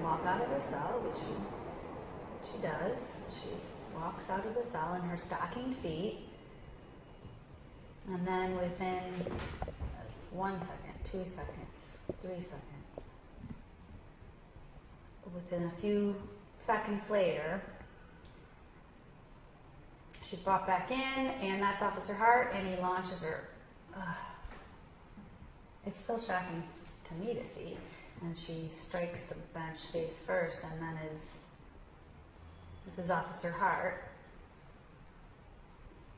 walk out of the cell, which she does. She walks out of the cell in her stockinged feet. And then within 1 second, 2 seconds, 3 seconds, within a few seconds later, she's brought back in, and that's Officer Hart, and he launches her. It's still shocking to me to see. And she strikes the bench face first, and then this is Officer Hart,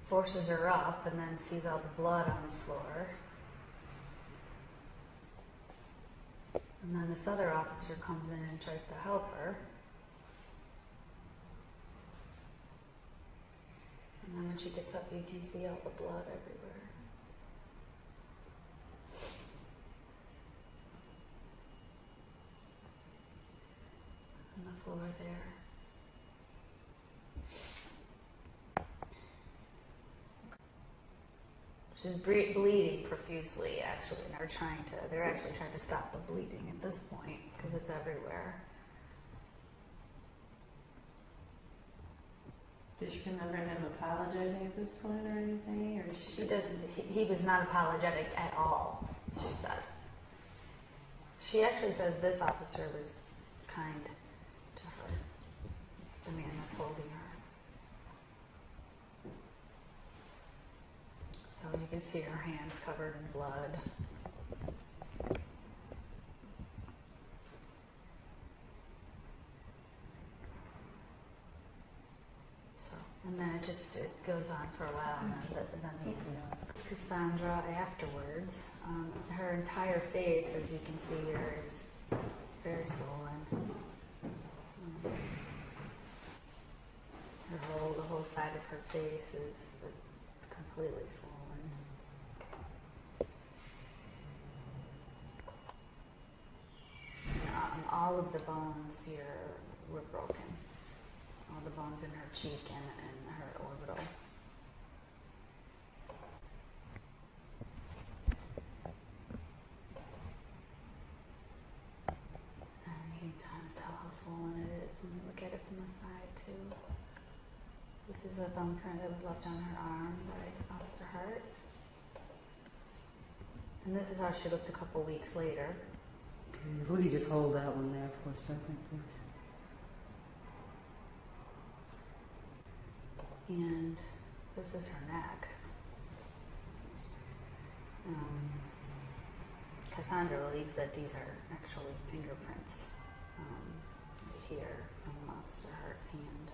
forces her up, and then sees all the blood on the floor. And then this other officer comes in and tries to help her. And then when she gets up, you can see all the blood everywhere. On the floor there. She's bleeding profusely, actually, and they're actually trying to stop the bleeding at this point, because it's everywhere. Did you remember him apologizing at this point or anything? Or She doesn't. He was not apologetic at all, she said. She actually says this officer was kind to her, the man that's holding her. So you can see her hands covered in blood. And then it goes on for a while, and then the ambulance. Cassandra afterwards, her entire face, as you can see here, is very swollen. The whole side of her face is completely swollen. All of the bones here were broken. All the bones in her cheek and her orbital. And you can kind of tell how swollen it is when you look at it from the side too. This is a thumbprint that was left on her arm by Officer Hart. And this is how she looked a couple weeks later. Okay, if we could just hold that one there for a second, please. And this is her neck. Cassandra believes that these are actually fingerprints right here from Officer Hart's hand.